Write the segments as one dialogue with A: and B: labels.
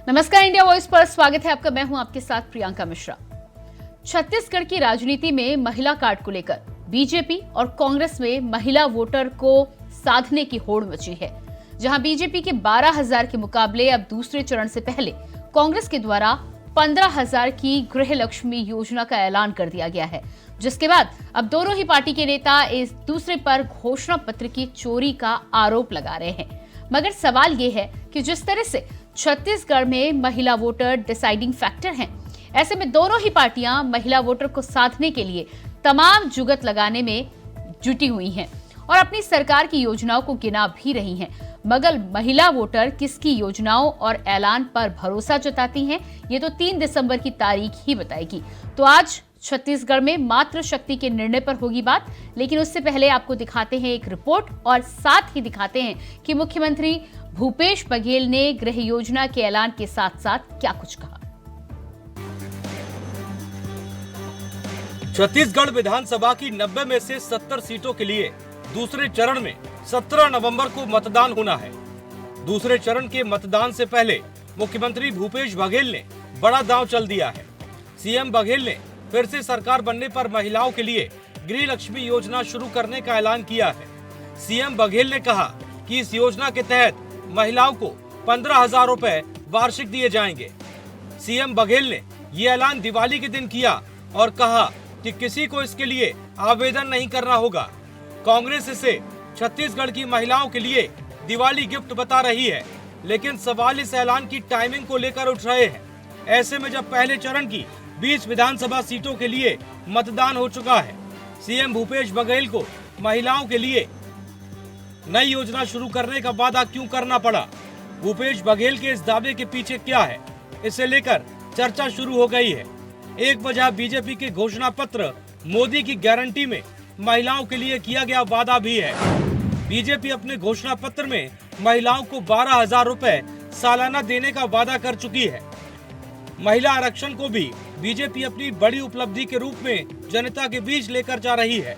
A: नमस्कार, India voice पर स्वागत है आपका। मैं हूं आपके साथ प्रियंका मिश्रा। छत्तीसगढ़ की राजनीति में महिला कार्ड को लेकर बीजेपी और कांग्रेस में महिला वोटर को साधने की होड़ मची है। जहां बीजेपी के 12,000 के मुकाबले अब दूसरे चरण से पहले कांग्रेस के द्वारा 15,000 की गृह लक्ष्मी योजना का ऐलान कर दिया गया है, जिसके बाद अब दोनों ही पार्टी के नेता इस दूसरे पर घोषणा पत्र की चोरी का आरोप लगा रहे हैं। मगर सवाल यह है कि जिस तरह से छत्तीसगढ़ में महिला वोटर डिसाइडिंग फैक्टर हैं, ऐसे में दोनों ही पार्टियां महिला वोटर को साधने के लिए तमाम जुगत लगाने में जुटी हुई हैं और अपनी सरकार की योजनाओं को गिना भी रही हैं। मगर महिला वोटर किसकी योजनाओं और ऐलान पर भरोसा जताती हैं, ये तो 3 दिसंबर की तारीख ही बताएगी। तो आज छत्तीसगढ़ में मात्र शक्ति के निर्णय पर होगी बात, लेकिन उससे पहले आपको दिखाते हैं एक रिपोर्ट और साथ ही दिखाते हैं कि मुख्यमंत्री भूपेश बघेल ने गृह योजना के ऐलान के साथ साथ क्या कुछ कहा।
B: छत्तीसगढ़ विधानसभा की 90 में से 70 सीटों के लिए दूसरे चरण में 17 नवंबर को मतदान होना है। दूसरे चरण के मतदान से पहले मुख्यमंत्री भूपेश बघेल ने बड़ा दांव चल दिया है। सीएम बघेल ने फिर से सरकार बनने पर महिलाओं के लिए गृह लक्ष्मी योजना शुरू करने का ऐलान किया है। सीएम बघेल ने कहा कि इस योजना के तहत महिलाओं को 15,000 रुपए वार्षिक दिए जाएंगे। सीएम बघेल ने ये ऐलान दिवाली के दिन किया और कहा कि किसी को इसके लिए आवेदन नहीं करना होगा। कांग्रेस इसे छत्तीसगढ़ की महिलाओं के लिए दिवाली गिफ्ट बता रही है, लेकिन सवाल इस ऐलान की टाइमिंग को लेकर उठ रहे हैं। ऐसे में जब पहले चरण की 20 विधानसभा सीटों के लिए मतदान हो चुका है, सीएम भूपेश बघेल को महिलाओं के लिए नई योजना शुरू करने का वादा क्यों करना पड़ा? भूपेश बघेल के इस दावे के पीछे क्या है, इसे लेकर चर्चा शुरू हो गई है। एक वजह बीजेपी के घोषणा पत्र मोदी की गारंटी में महिलाओं के लिए किया गया वादा भी है। बीजेपी अपने घोषणा पत्र में महिलाओं को 12,000 रुपए सालाना देने का वादा कर चुकी है। महिला आरक्षण को भी बीजेपी अपनी बड़ी उपलब्धि के रूप में जनता के बीच लेकर जा रही है।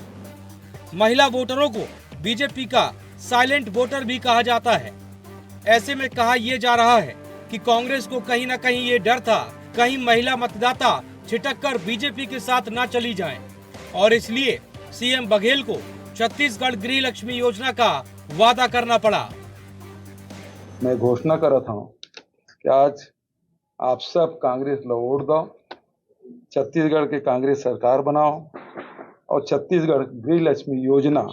B: महिला वोटरों को बीजेपी का साइलेंट वोटर भी कहा जाता है। ऐसे में कहा यह जा रहा है कि कांग्रेस को कहीं न कहीं ये डर था, कहीं महिला मतदाता छिटक कर बीजेपी के साथ न चली जाएं, और इसलिए सीएम बघेल को छत्तीसगढ़ गृह लक्ष्मी योजना का वादा करना पड़ा।
C: मैं घोषणा कर रहा हूँ कि आज आप सब कांग्रेस लो वोट दो, छत्तीसगढ़ के कांग्रेस सरकार बनाओ और छत्तीसगढ़ गृह लक्ष्मी योजना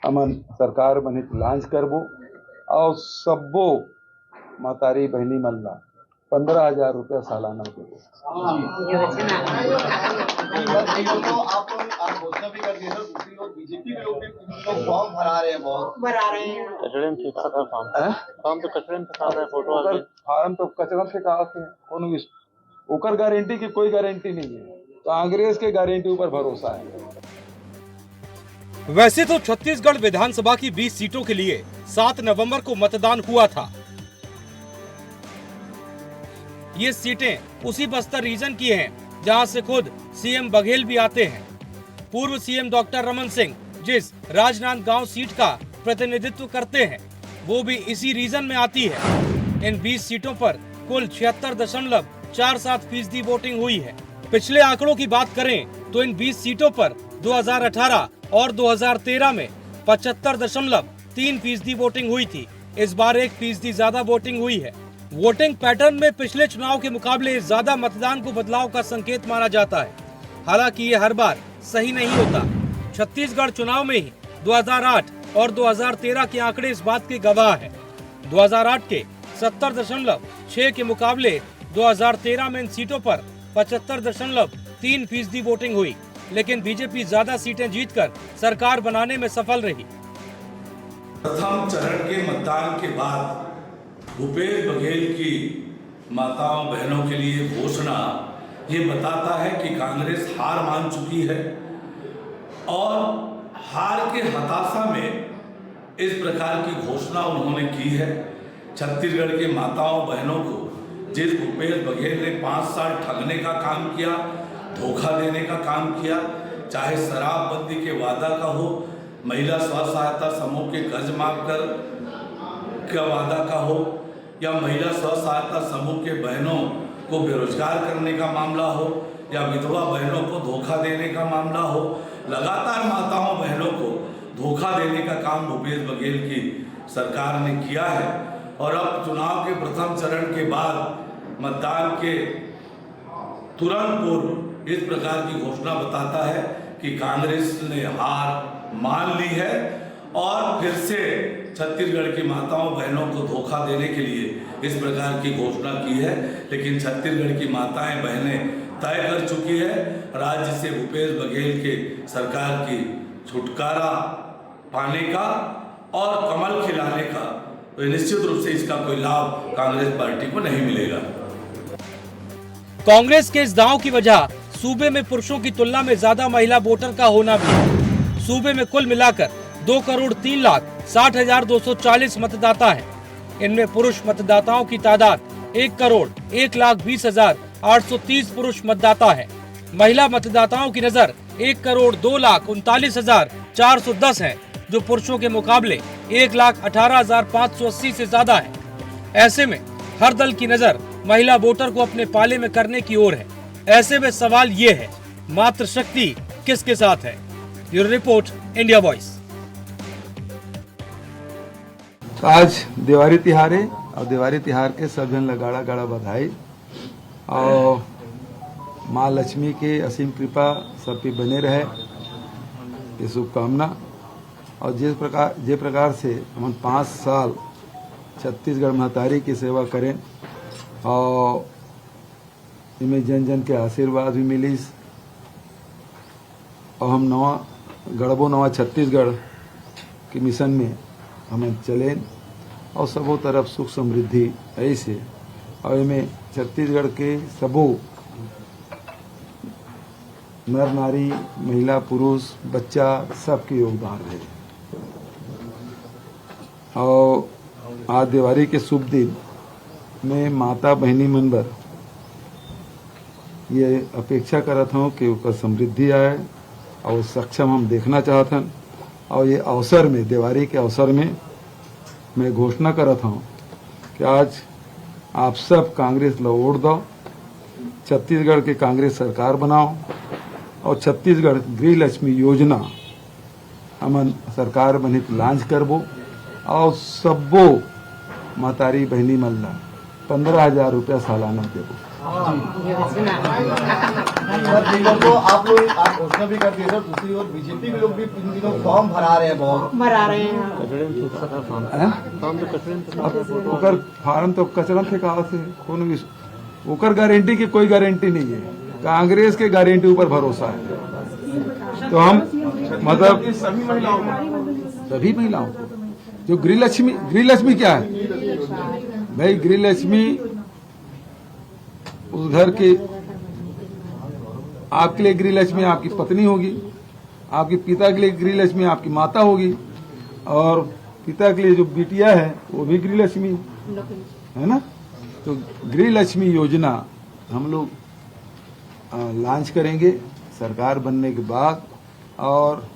C: अमन सरकार बने लॉन्च करबो और सबो मातारी बहनी मन ला 15,000 रुपया सालाना देबो। फार्म तो कचरा फेंका है, कोनो ओकर गारंटी की कोई गारंटी नहीं है। कांग्रेस के गारंटी ऊपर भरोसा है।
B: वैसे तो छत्तीसगढ़ विधानसभा की 20 सीटों के लिए 7 नवंबर को मतदान हुआ था। ये सीटें उसी बस्तर रीजन की हैं, जहां से खुद सीएम बघेल भी आते हैं। पूर्व सीएम डॉक्टर रमन सिंह जिस राजनांदगांव सीट का प्रतिनिधित्व करते हैं, वो भी इसी रीजन में आती है। इन 20 सीटों पर कुल 76.47% वोटिंग हुई है। पिछले आंकड़ों की बात करें तो इन 20 सीटों पर 2018 और 2013 में 75.3% वोटिंग हुई थी। इस बार 1% ज्यादा वोटिंग हुई है। वोटिंग पैटर्न में पिछले चुनाव के मुकाबले ज्यादा मतदान को बदलाव का संकेत माना जाता है। हालांकि ये हर बार सही नहीं होता। छत्तीसगढ़ चुनाव में ही 2008 और 2013 के आंकड़े इस बात के गवाह हैं। 2008 के 70.6 के मुकाबले 2013 में इन सीटों पर 75.3% वोटिंग हुई, लेकिन बीजेपी ज्यादा सीटें जीतकर सरकार बनाने में सफल रही।
D: प्रथम चरण के मतदान के बाद भूपेश बघेल की माताओं बहनों के लिए घोषणा ये बताता है कि कांग्रेस हार मान चुकी है और हार के हताशा में इस प्रकार की घोषणा उन्होंने की है। छत्तीसगढ़ के माताओं बहनों को जिस भूपेश बघेल ने 5 साल ठगने का काम किया, धोखा देने का काम किया, चाहे शराबबंदी के वादा का हो, महिला स्व सहायता समूह के कर्ज माफ कर का वादा का हो, या महिला स्व सहायता समूह के बहनों को बेरोजगार करने का मामला हो या विधवा बहनों को धोखा देने का मामला हो, लगातार माताओं बहनों को धोखा देने का काम भूपेश बघेल की सरकार ने किया है। और अब चुनाव के प्रथम चरण के बाद मतदान के तुरंत पूर्व इस प्रकार की घोषणा बताता है कि कांग्रेस ने हार मान ली है और फिर से छत्तीसगढ़ की माताओं बहनों को धोखा देने के लिए इस प्रकार की घोषणा की है। लेकिन छत्तीसगढ़ की माताएं बहनें तय कर चुकी है राज्य से भूपेश बघेल के सरकार की छुटकारा पाने का और कमल खिलाने का। तो निश्चित रूप से इसका कोई लाभ कांग्रेस पार्टी को नहीं मिलेगा।
B: कांग्रेस के इस दांव की वजह सूबे में पुरुषों की तुलना में ज्यादा महिला वोटर का होना भी है। सूबे में कुल मिलाकर 2,03,60,240 मतदाता हैं। इनमें पुरुष मतदाताओं की तादाद 1,01,20,830 पुरुष मतदाता है। महिला मतदाताओं की नजर 1,02,39,410 है, जो पुरुषों के मुकाबले 1,18,580 से ज्यादा है। ऐसे में हर दल की नजर महिला वोटर को अपने पाले में करने की ओर है। ऐसे में सवाल ये है, मात्र शक्ति किसके साथ है? Bureau report, India voice.
C: आज दिवाली तिहार है और दिवाली तिहार के सब जन लगाड़ा गाड़ा बधाई और माँ लक्ष्मी के असीम कृपा सब पे बने रहे, ये शुभकामना। और जिस प्रकार से हम 5 साल छत्तीसगढ़ महतारी की सेवा करें और इनमें जन जन के आशीर्वाद भी मिली और हम नवा छत्तीसगढ़ के मिशन में हमें चलें और सबों तरफ सुख समृद्धि ऐसे और इनमें छत्तीसगढ़ के सबों नर नारी महिला पुरुष बच्चा सबके योगदान है। और आज दिवाली के शुभ दिन में माता बहनी मनबर ये अपेक्षा करत हूँ कि उसका समृद्धि आए और सक्षम हम देखना चाहते। और ये अवसर में दिवाली के अवसर में मैं घोषणा करत हूँ कि आज आप सब कांग्रेस ला वोट दो, छत्तीसगढ़ के कांग्रेस सरकार बनाओ और छत्तीसगढ़ गृह लक्ष्मी योजना हमन सरकार बनित लॉन्च करबो और सबो मातारी बहनी मन ला 15,000 रुपया सालाना देबो।
E: तो आप लोग घोषणा भी कर दिए सर, दूसरी ओर बीजेपी के लोग भी इन दिनों फॉर्म भरा रहे हैं, बहुत भरा रहे हैं।
C: ओकर फार्म तो कचरा फेंका से कौन भी ओकर गारंटी की कोई गारंटी नहीं है। कांग्रेस के गारंटी ऊपर भरोसा है। तो हम मतलब सभी महिलाओं जो गृह लक्ष्मी क्या है भाई? गृह लक्ष्मी उस घर के आपके लिए गृह लक्ष्मी आपकी पत्नी होगी, आपके पिता के लिए गृह लक्ष्मी आपकी माता होगी और पिता के लिए जो बिटिया है वो भी गृह लक्ष्मी है ना। तो गृह लक्ष्मी योजना हम लोग लॉन्च करेंगे सरकार बनने के बाद। और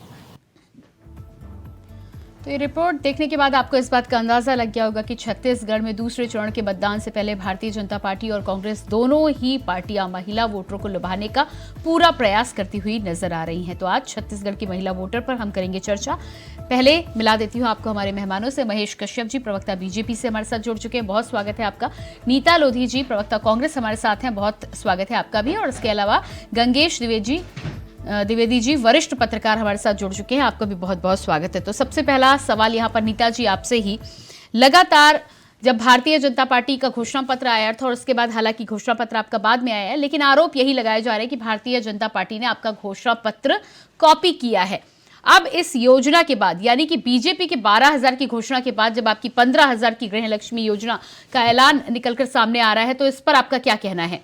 A: तो ये रिपोर्ट देखने के बाद आपको इस बात का अंदाजा लग गया होगा कि छत्तीसगढ़ में दूसरे चरण के मतदान से पहले भारतीय जनता पार्टी और कांग्रेस दोनों ही पार्टियां महिला वोटरों को लुभाने का पूरा प्रयास करती हुई नजर आ रही हैं। तो आज छत्तीसगढ़ की महिला वोटर पर हम करेंगे चर्चा। पहले मिला देती हूं आपको हमारे मेहमानों से। महेश कश्यप जी, प्रवक्ता बीजेपी से हमारे साथ जुड़ चुके हैं, बहुत स्वागत है आपका। नीता लोधी जी, प्रवक्ता कांग्रेस, हमारे साथ हैं, बहुत स्वागत है आपका भी। और इसके अलावा गंगेश द्विवेदी जी, वरिष्ठ पत्रकार, हमारे साथ जुड़ चुके हैं, आपका भी बहुत बहुत स्वागत है। तो सबसे पहला सवाल यहाँ पर नीता जी आपसे ही, लगातार जब भारतीय जनता पार्टी का घोषणा पत्र आया था और उसके बाद हालांकि घोषणा पत्र आपका बाद में आया है, लेकिन आरोप यही लगाए जा रहे हैं कि भारतीय जनता पार्टी ने आपका घोषणा पत्र कॉपी किया है। अब इस योजना के बाद, यानी कि बीजेपी के 12,000 की घोषणा के बाद जब आपकी 15,000 की गृह लक्ष्मी योजना का ऐलान निकलकर सामने आ रहा है, तो इस पर आपका क्या कहना है?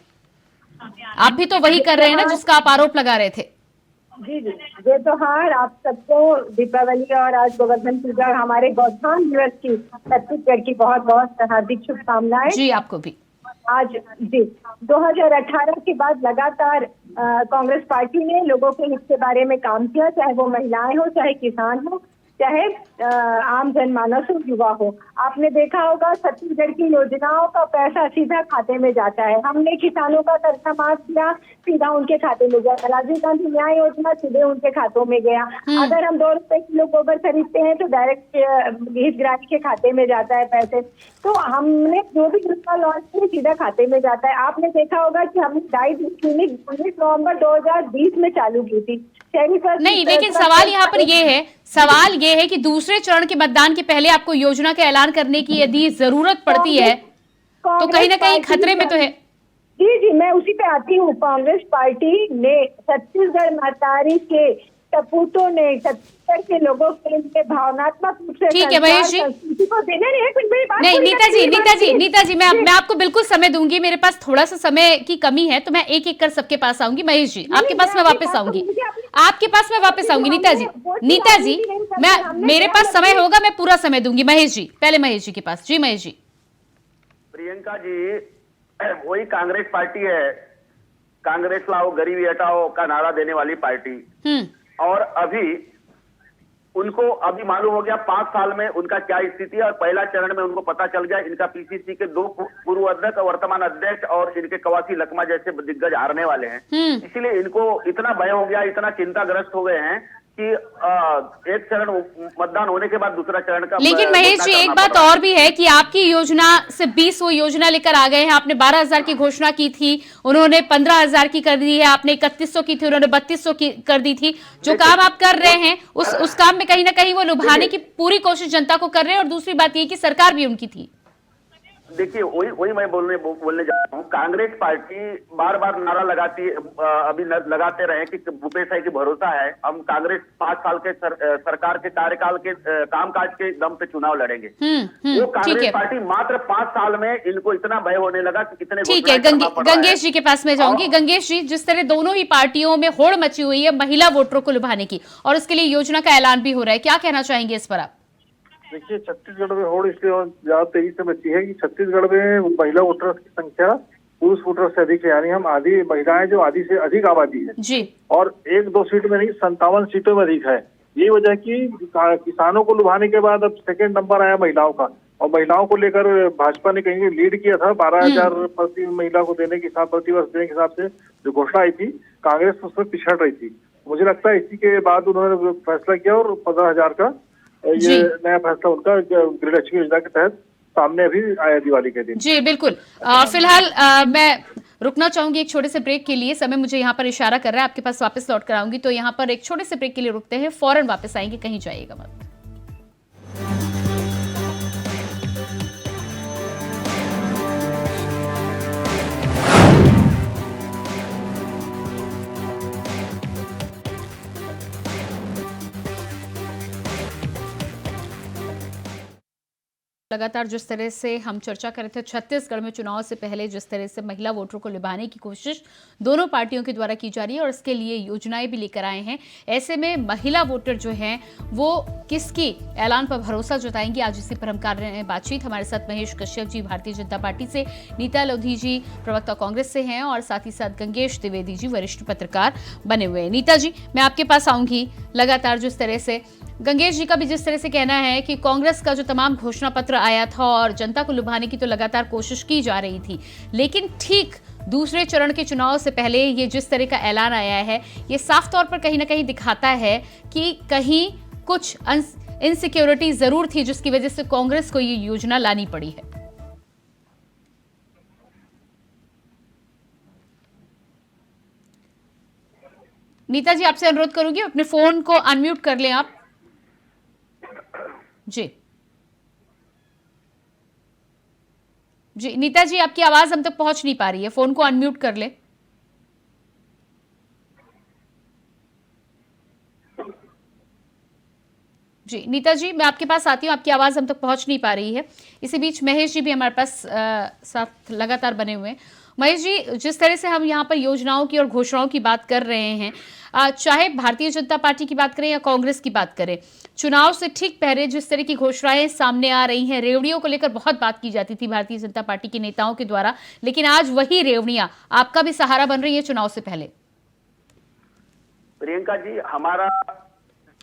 A: आप भी तो वही कर रहे हैं ना जिसका आप आरोप लगा रहे थे।
F: जी, ये त्योहार आप सबको दीपावली और आज गोवर्धन पूजा और हमारे गौठान दिवस की छत्तीसगढ़ की बहुत बहुत हार्दिक शुभकामनाएं।
A: जी, आपको भी।
F: आज जी 2018 के बाद लगातार कांग्रेस पार्टी ने लोगों के हित के बारे में काम किया, चाहे वो महिलाएं हो चाहे किसान हो। चाहे आम जनमानस हो, युवा हो। आपने देखा होगा छत्तीसगढ़ की योजनाओं का पैसा सीधा खाते में जाता है। हमने किसानों का कर्जा माफ किया, सीधा उनके खाते में गया। राजीव गांधी न्याय योजना सीधे उनके खातों में गया। अगर हम 2 रुपए किलो गोबर खरीदते हैं तो डायरेक्ट हितग्राही के खाते में जाता है पैसे। तो हमने जो भी योजना लॉन्च की सीधा खाते में जाता है। आपने देखा होगा कि हमने डायबिटीज क्लिनिक 19 नवंबर 2020 में चालू की थी।
A: नहीं, लेकिन सवाल यहाँ पर ये है कि दूसरे चरण के मतदान के पहले आपको योजना का ऐलान करने की यदि जरूरत पड़ती है तो कहीं ना कहीं खतरे में तो है।
F: जी, मैं उसी पे आती हूँ। कांग्रेस पार्टी ने छत्तीसगढ़ महतारी के सपूतों ने छत्तीसगढ़ के लोगों के लिए भावनात्मक रूप से
A: ठीक है महेश जी, नहीं नीता जी मैं आपको बिल्कुल समय दूंगी। मेरे पास थोड़ा सा समय की कमी है तो मैं एक एक कर सबके पास आऊंगी। महेश जी आपके पास मैं वापस आऊंगी, नीता जी मैं मेरे पास समय होगा, मैं पूरा समय दूंगी। महेश जी पहले महेश जी के पास। जी महेश जी।
G: प्रियंका जी, वही कांग्रेस पार्टी है, कांग्रेस लाओ गरीबी हटाओ का नारा देने वाली पार्टी। और अभी उनको मालूम हो गया 5 साल में उनका क्या स्थिति है। और पहला चरण में उनको पता चल गया इनका पीसीसी के 2 पूर्व अध्यक्ष और वर्तमान अध्यक्ष और इनके कवासी लकमा जैसे दिग्गज हारने वाले हैं। इसलिए इनको इतना भय हो गया, इतना चिंताग्रस्त हो गए हैं कि एक चरण मतदान होने के बाद दूसरा चरण का।
A: लेकिन महेश जी एक बात और भी है कि आपकी योजना से 20 वो योजना लेकर आ गए हैं। आपने 12,000 की घोषणा की थी, उन्होंने 15,000 की कर दी है। आपने 3100 की थी, उन्होंने 3200 की कर दी थी। जो काम आप कर रहे हैं उस काम में कहीं ना कहीं वो लुभाने की पूरी कोशिश जनता को कर रहे हैं। और दूसरी बात ये कि सरकार भी उनकी थी।
G: देखिए वही मैं बोलने जा रहा हूँ। कांग्रेस पार्टी बार बार नारा लगाती है, अभी लगाते रहे कि भूपेश भाई की भरोसा है, हम कांग्रेस 5 साल के सरकार के कार्यकाल के कामकाज के दम पे चुनाव लड़ेंगे। वो कांग्रेस पार्टी मात्र 5 साल में इनको इतना भय होने लगा कि कितने।
A: ठीक है, गंगेश जी के पास मैं जाऊंगी। गंगेश जी, जिस तरह दोनों ही पार्टियों में होड़ मची हुई है महिला वोटरों को लुभाने की और उसके लिए योजना का ऐलान भी हो रहा है, क्या कहना चाहेंगे इस पर आप?
H: देखिए, छत्तीसगढ़ में होड़ इसलिए ज्यादा तेजी से मची है कि छत्तीसगढ़ में महिला वोटर्स की संख्या पुरुष वोटर्स से अधिक है। यानी हम आधी महिलाएं जो आधी से अधिक आबादी है
A: जी।
H: और 1-2 सीट में नहीं 57 सीटों में अधिक है। यही वजह की किसानों को लुभाने के बाद अब सेकंड नंबर आया महिलाओं का। और महिलाओं को लेकर भाजपा ने कहीं लीड किया था। 12,000 प्रति महिला को देने के हिसाब, प्रतिवर्ष देने के हिसाब से जो घोषणा आई थी, कांग्रेस उसमें पिछड़ रही थी। मुझे लगता है इसी के बाद उन्होंने फैसला किया और 15,000 का ये नया फैसला उनका गृहलक्ष्मी योजना के तहत सामने अभी आया दिवाली के दिन।
A: जी बिल्कुल। फिलहाल मैं रुकना चाहूंगी एक छोटे से ब्रेक के लिए। समय मुझे यहाँ पर इशारा कर रहा है, आपके पास वापस लौट कर आऊंगी। तो यहाँ पर एक छोटे से ब्रेक के लिए रुकते हैं, फौरन वापस आएंगे, कहीं जाइएगा मत। लगातार जिस तरह से हम चर्चा कर रहे थे छत्तीसगढ़ में चुनाव से पहले जिस तरह से महिला वोटरों को लुभाने की कोशिश दोनों पार्टियों के द्वारा की जा रही है और इसके लिए योजनाएं भी लेकर आए हैं। ऐसे में महिला वोटर जो हैं वो किसकी ऐलान पर भरोसा जताएंगी, आज इसी पर हम कर रहे हैं बातचीत। हमारे साथ महेश कश्यप जी भारतीय जनता पार्टी से, नीता लोधी जी प्रवक्ता कांग्रेस से हैं और साथ ही साथ गंगेश द्विवेदी जी वरिष्ठ पत्रकार बने हुए हैं। नीता जी मैं आपके पास आऊंगी। लगातार जिस तरह से गंगेश जी का भी जिस तरह से कहना है कि कांग्रेस का जो तमाम घोषणा पत्र आया था और जनता को लुभाने की तो लगातार कोशिश की जा रही थी, लेकिन ठीक दूसरे चरण के चुनाव से पहले ये जिस तरह का ऐलान आया है ये साफ तौर पर कहीं ना कहीं दिखाता है कि कहीं कुछ इनसिक्योरिटी जरूर थी जिसकी वजह से कांग्रेस को ये योजना लानी पड़ी है। नीता जी आपसे अनुरोध करूंगी अपने फोन को अनम्यूट कर लें आप। जी जी नीता जी आपकी आवाज हम तक पहुंच नहीं पा रही है, फोन को अनम्यूट कर ले। जी नीता जी मैं आपके पास आती हूँ, आपकी आवाज हम तक पहुंच नहीं पा रही है। इसी बीच महेश जी भी हमारे पास साथ लगातार बने हुए हैं। महेश जी जिस तरह से हम यहाँ पर योजनाओं की और घोषणाओं की बात कर रहे हैं, चाहे भारतीय जनता पार्टी की बात करें या कांग्रेस की बात करें, चुनाव से ठीक पहले जिस तरह की घोषणाएं सामने आ रही हैं, रेवड़ियों को लेकर बहुत बात की जाती थी भारतीय जनता पार्टी के नेताओं के द्वारा, लेकिन आज वही रेवड़ियां आपका भी सहारा बन रही है चुनाव से पहले।
G: प्रियंका जी, हमारा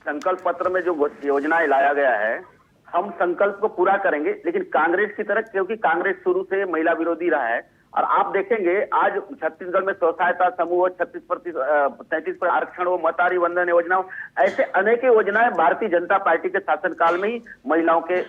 G: संकल्प पत्र में जो योजनाएं लाया गया है, हम संकल्प को पूरा करेंगे, लेकिन कांग्रेस की तरह, क्योंकि कांग्रेस शुरू से महिला विरोधी रहा है। और आप देखेंगे आज छत्तीसगढ़ में स्व सहायता समूह, 33% आरक्षण हो, मतारी वंदन योजना हो, ऐसे अनेक योजनाएं भारतीय जनता पार्टी के शासनकाल में ही महिलाओं के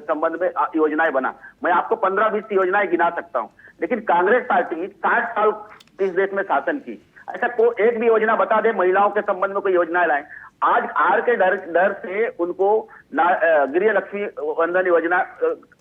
G: संबंध में योजनाएं बना। मैं आपको 15-20 योजनाएं गिना सकता हूं, लेकिन कांग्रेस पार्टी 60 साल इस देश में शासन की, ऐसा कोई एक भी योजना बता दे महिलाओं के संबंध में कोई योजनाएं लाए। आज आर के डर से उनको गृह लक्ष्मी वंदन योजना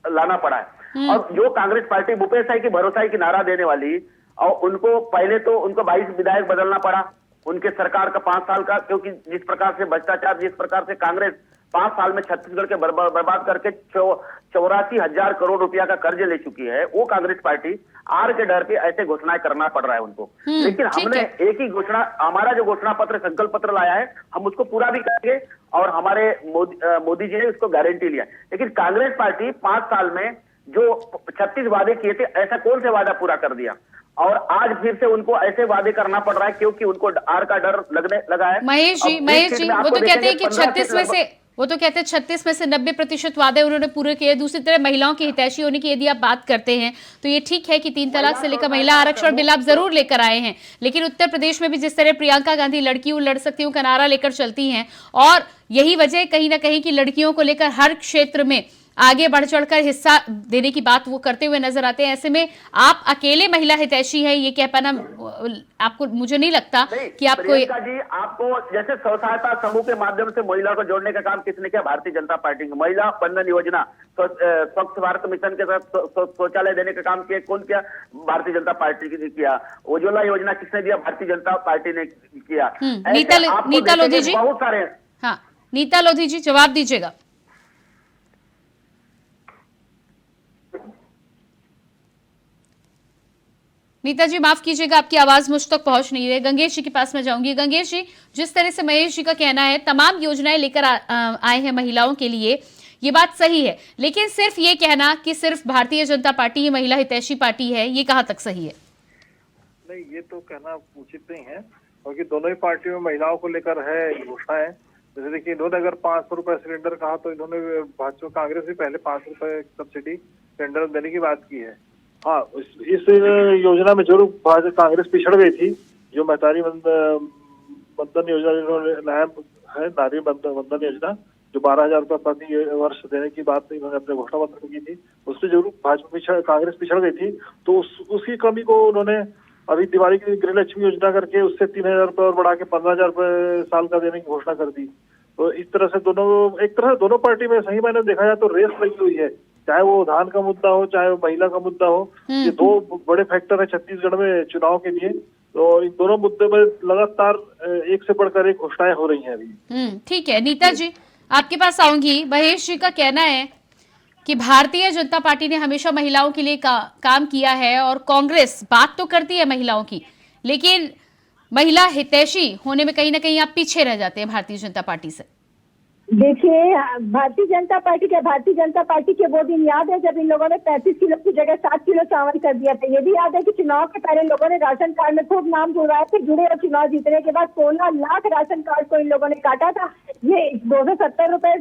G: लाना पड़ा है। और जो कांग्रेस पार्टी भूपेश भाई की भरोसा की नारा देने वाली, और उनको पहले तो उनको 22 विधायक बदलना पड़ा उनके सरकार का 5 साल का, क्योंकि जिस प्रकार से भ्रष्टाचार, जिस प्रकार से कांग्रेस 5 साल में छत्तीसगढ़ के बर्बाद करके 84,000 करोड़ रुपया का कर्ज ले चुकी है, वो कांग्रेस पार्टी आर के डर पे ऐसे घोषणाएं करना पड़ रहा है उनको। लेकिन हमने एक ही घोषणा, हमारा जो घोषणा पत्र, संकल्प पत्र लाया है, हम उसको पूरा भी करेंगे और हमारे मोदी जी ने उसको गारंटी लिया। लेकिन कांग्रेस पार्टी 5 साल में जो 36 वादे किए थे, ऐसा कौन से वादा पूरा कर दिया? और आज फिर से उनको ऐसे वादे करना पड़ रहा है क्योंकि उनको आर का डर लगने लगा है।
A: महेश जी, वो तो कहते हैं कि 36 में से, वो तो कहते हैं 36 में से 90% वादे उन्होंने पूरे किए। दूसरी तरफ महिलाओं की हितैषी होने की यदि आप बात करते हैं तो ये ठीक है कि 3 तलाक से लेकर महिला आरक्षण बिल आप जरूर लेकर आए हैं, लेकिन उत्तर प्रदेश में भी जिस तरह प्रियंका गांधी लड़की हूं लड़ सकती हूं का नारा लेकर चलती हैं, और यही वजह कहीं ना कहीं कि लड़कियों को लेकर हर क्षेत्र में आगे बढ़ चढ़कर हिस्सा देने की बात वो करते हुए नजर आते हैं। ऐसे में आप अकेले महिला हितैषी है ये कह पाना आपको, मुझे नहीं लगता कि आपको।
G: प्रियंका जी, आपको जैसे स्व सहायता समूह के माध्यम से महिला को जोड़ने का काम किसने किया? भारतीय जनता पार्टी की। महिला बंधन योजना, स्वच्छ भारत मिशन के साथ शौचालय देने का काम किया, कौन किया? भारतीय जनता पार्टी ने किया। उज्ज्वला योजना किसने दिया? भारतीय जनता पार्टी ने किया।
A: नीता लोधी जी,
G: बहुत सारे।
A: हाँ, नीता लोधी जी जवाब दीजिएगा। नीता जी माफ कीजिएगा, आपकी आवाज मुझ तक पहुंच नहीं रही। गंगेश जी के पास में जाऊंगी। गंगेश जी, जिस तरह से महेश जी का कहना है तमाम योजनाएं लेकर आए हैं महिलाओं के लिए, ये बात सही है, लेकिन सिर्फ ये कहना कि सिर्फ भारतीय जनता पार्टी ही महिला हितैषी पार्टी है, ये कहां तक सही है?
H: नहीं, ये तो कहना उचित नहीं है, क्योंकि दोनों ही पार्टियों में महिलाओं को लेकर है घोषणाएं। जैसे देखिए, इन्होंने अगर 500 रुपए सिलेंडर कहा तो इन्होंने भाजपा कांग्रेस भी पहले 500 रुपए सब्सिडी सिलेंडर देने की बात की है। हाँ, इस योजना में जरूर भाजपा कांग्रेस पिछड़ गई थी। जो महतारी वंदन योजना इन्होंने लाया है, नारी वंदन योजना, जो 12,000 रुपये प्रति वर्ष देने की बात इन्होंने अपने घोषणा पत्र में की थी, उससे जरूर भाजपा कांग्रेस पिछड़ गई थी। तो उसकी कमी को उन्होंने अभी दिवाली की गृह लक्ष्मी योजना करके उससे 3,000 रुपये और बढ़ा के 15,000 रुपये साल का देने की घोषणा कर दी। तो इस तरह से दोनों पार्टी में सही मायने देखा जाए तो रेस लगी हुई है, चाहे वो धान का मुद्दा हो, चाहे वो महिला का मुद्दा हो। ये 2 बड़े फैक्टर है छत्तीसगढ़ में चुनाव के लिए। तो इन दोनों मुद्दे में लगातार एक से बढ़कर एक घोषणाएं हो रही हैं अभी।
A: ठीक है, नीता जी आपके पास आऊंगी। महेश जी का कहना है कि भारतीय जनता पार्टी ने हमेशा महिलाओं के लिए काम किया है, और कांग्रेस बात तो करती है महिलाओं की, लेकिन महिला हितैषी होने में कहीं ना कहीं आप पीछे रह जाते हैं भारतीय जनता पार्टी से।
F: देखिए, भारतीय जनता पार्टी के वो दिन याद है जब इन लोगों ने 35 किलो की जगह 7 किलो चावल कर दिया था। ये भी याद है कि चुनाव के पहले लोगों ने राशन कार्ड में खूब नाम जुड़वाए थे, जुड़े, और चुनाव जीतने के बाद 16 लाख राशन कार्ड को इन लोगों ने काटा था। ये 270 रुपए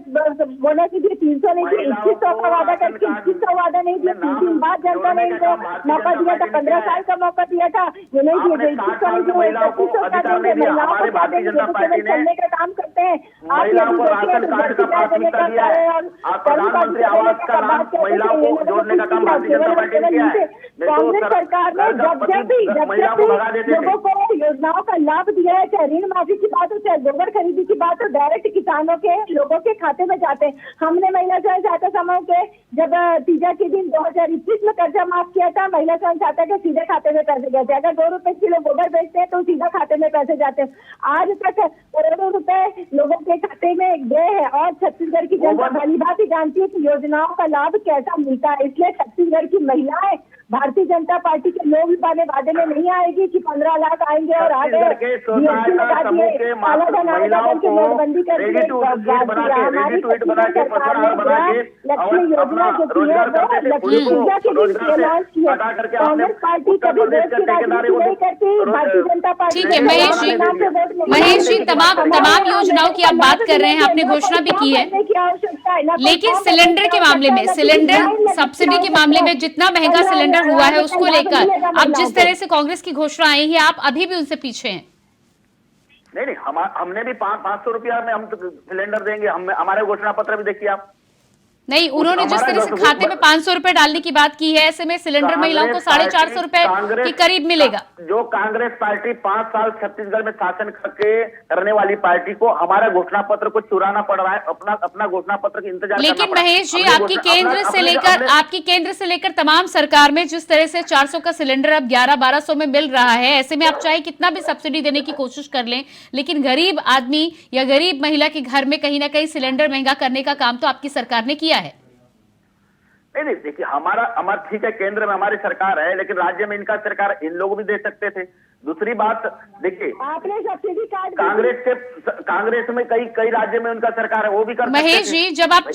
F: बोला कि 300 नहीं दिए, 2100 का वादा करके 2100 वादा नहीं दिया। 3 दिन बाद जनता ने इनको मौका दिया था, 15 साल का मौका दिया था, ये नहीं दिए। 2100 नहीं दिए, 2500 का देंगे। महिलाओं को क्या देंगे? केवल चलने का काम करते हैं। आप
G: कार्ड का प्राथमिकता दिया है, और प्रधानमंत्री आवास का नाम महिलाओं को जोड़ने का काम भारतीय जनता पार्टी ने किया है।
F: कांग्रेस सरकार ने जब भी लोगों को योजनाओं का लाभ दिया है, चाहे ऋण माफी की बात हो, चाहे गोबर खरीदी की बात हो, डायरेक्ट किसानों के, लोगों के खाते में जाते हैं। हमने महिला स्वयं सहायता समूह के जब तीजा के दिन 2021 में कर्जा माफ किया था, महिला स्वयं सहायता के सीधे खाते में पैसे गए थे। अगर 2 रुपए किलो गोबर बेचते हैं तो सीधा खाते में पैसे जाते हैं। आज तक करोड़ों रुपए लोगों के खाते में गए हैं, और छत्तीसगढ़ की जनता भली भांति जानती है कि योजनाओं का लाभ कैसा मिलता है। इसलिए छत्तीसगढ़ की महिलाएं भारतीय जनता पार्टी के लोग भी वादे में नहीं आएगी कि 15 लाख आएंगे और आ गए GST लगा दिए, नोटबंदी कर दी, लक्ष्मी योजना जो की है वो लक्ष्मी पूजा के लिए लॉन्च किया। कांग्रेस पार्टी कभी देश की राजनीति नहीं करती, भारतीय जनता पार्टी।
A: ठीक है महेश जी, तमाम योजनाओं की आप बात कर रहे हैं, आपने घोषणा भी की है, लेकिन सिलेंडर के मामले में, सिलेंडर सब्सिडी के मामले में जितना महंगा सिलेंडर हुआ है उसको लेकर अब जिस तरह से कांग्रेस की घोषणा आई है, आप अभी भी उनसे पीछे हैं?
G: नहीं, हमने भी 500 रुपया में हम सिलेंडर देंगे, हमारे घोषणा पत्र भी देखिए आप।
A: नहीं, उन्होंने जिस तरह से खाते में 500 रुपए डालने की बात की है, ऐसे में सिलेंडर महिलाओं को 450 रुपए के करीब मिलेगा।
G: जो कांग्रेस पार्टी 5 साल छत्तीसगढ़ में शासन करके करने वाली पार्टी को हमारा घोषणा पत्र को चुराना पड़ रहा है, अपना घोषणा पत्र का इंतजार।
A: लेकिन महेश जी, आपकी केंद्र से लेकर तमाम सरकार में जिस तरह से 400 का सिलेंडर अब 1100-1200 में मिल रहा है, ऐसे में आप चाहे कितना भी सब्सिडी देने की कोशिश कर लें, लेकिन गरीब आदमी या गरीब महिला के घर में कहीं ना कहीं सिलेंडर महंगा करने का काम तो आपकी सरकार ने किया है।
G: नहीं, देखिए हमारा ठीक है, केंद्र में हमारी सरकार है, लेकिन राज्य में इनका सरकार, इन लोग भी दे सकते थे। दूसरी बात देखिए,
F: आपने सब्सिडी कार्ड
G: कांग्रेस में कई राज्य में उनका सरकार है, वो भी कर
A: महेश जी, जब आप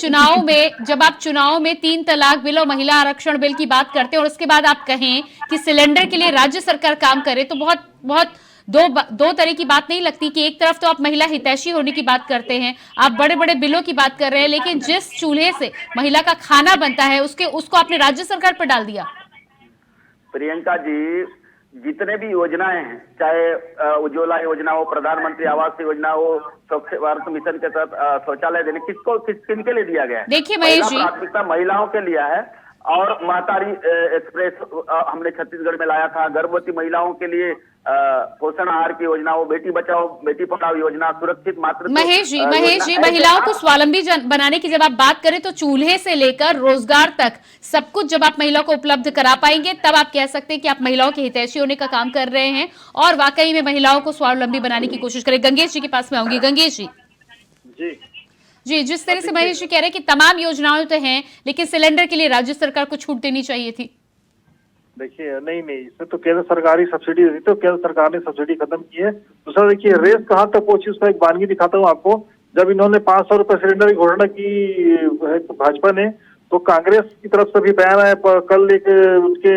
A: चुनाव में 3 तलाक बिल और महिला आरक्षण बिल की बात करते हैं और उसके बाद आप कहें कि सिलेंडर के लिए राज्य सरकार काम करे, तो बहुत दो तरह की बात नहीं लगती कि एक तरफ तो आप महिला हितैषी होने की बात करते हैं, आप बड़े बड़े बिलों की बात कर रहे हैं, लेकिन जिस चूल्हे से महिला का खाना बनता है उसको आपने राज्य सरकार पर डाल दिया।
G: प्रियंका जी, जितने भी योजनाएं हैं, चाहे उज्ज्वला योजना हो, प्रधानमंत्री आवास योजना हो, स्वच्छ भारत मिशन के तहत शौचालय देने, किनके लिए दिया गया है?
A: देखिए महेश जी,
G: प्राथमिकता महिलाओं के लिए है। और महतारी एक्सप्रेस हमने छत्तीसगढ़ में लाया था, गर्भवती महिलाओं के लिए पोषण आहार की योजना हो, बेटी बचाओ बेटी पढ़ाओ योजना, सुरक्षित मातृत्व।
A: महेश जी, महिलाओं को स्वावलंबी बनाने की जब आप बात करें तो चूल्हे से लेकर रोजगार तक सब कुछ जब आप महिलाओं को उपलब्ध करा पाएंगे, तब आप कह सकते हैं कि आप महिलाओं के हितैषी होने का काम कर रहे हैं और वाकई में महिलाओं को स्वावलंबी बनाने की कोशिश करें। गंगेश जी के पास में आऊंगी। गंगेश जी, जिस तरह से महेश जी कह रहे हैं कि तमाम योजनाएं तो हैं, लेकिन सिलेंडर के लिए राज्य सरकार को छूट देनी चाहिए थी।
H: देखिए, नहीं, इसमें तो केंद्र सरकार ही सब्सिडी देती, तो केंद्र सरकार ने सब्सिडी खत्म की है। दूसरा देखिए, रेस कहाँ तक पहुंची, उसका एक वानगी दिखाता हूँ आपको। जब इन्होंने 500 रुपए सिलेंडर की घोषणा की भाजपा ने, तो कांग्रेस की तरफ से भी बयान आया, कल उनके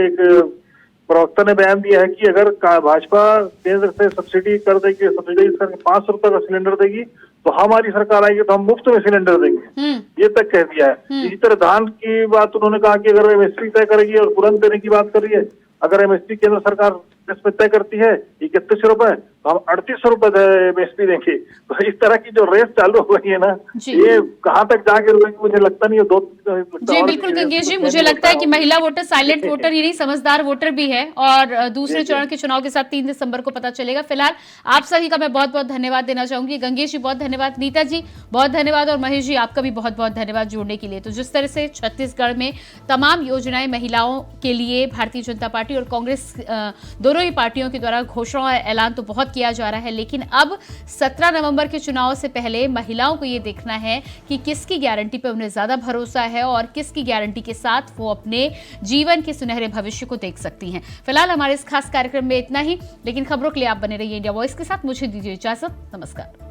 H: प्रवक्ता ने बयान दिया है कि अगर भाजपा केंद्र से सब्सिडी कर देगी, सब्सिडी करके 500 रुपए का सिलेंडर देगी, तो हमारी सरकार आएगी तो हम मुफ्त में सिलेंडर देंगे, ये तक कह दिया है। इसी तरह धान की बात उन्होंने कहा कि अगर एमएसपी तय करेगी और तुरंत देने की बात कर रही है। अगर एमएसपी केंद्र सरकार इसमें तय करती है 31 रुपए, तो हम 3800 रुपए एमएसपी देंगे। तो इस तरह की जो रेस चालू हो गई है ना, ये कहाँ तक जाके रुकेगी मुझे लगता नहीं है।
A: जी बिल्कुल गंगेश जी, मुझे लगता है कि महिला वोटर साइलेंट वोटर ही नहीं, समझदार वोटर भी है और दूसरे चरण के चुनाव के साथ 3 दिसंबर को पता चलेगा। फिलहाल आप सभी का मैं बहुत बहुत धन्यवाद देना चाहूंगी। गंगेश जी बहुत धन्यवाद, नीता जी बहुत धन्यवाद और महेश जी आपका भी बहुत बहुत धन्यवाद जुड़ने के लिए। तो जिस तरह से छत्तीसगढ़ में तमाम योजनाएं महिलाओं के लिए भारतीय जनता पार्टी और कांग्रेस दोनों ही पार्टियों के द्वारा घोषणा और ऐलान तो बहुत किया जा रहा है, लेकिन अब 17 नवंबर के चुनाव से पहले महिलाओं को यह देखना है कि किसकी गारंटी पे उन्हें ज्यादा भरोसा है और किसकी गारंटी के साथ वो अपने जीवन के सुनहरे भविष्य को देख सकती हैं। फिलहाल हमारे इस खास कार्यक्रम में इतना ही, लेकिन खबरों के लिए आप बने रहिए इंडिया वॉइस के साथ। मुझे दीजिए इजाजत, नमस्कार।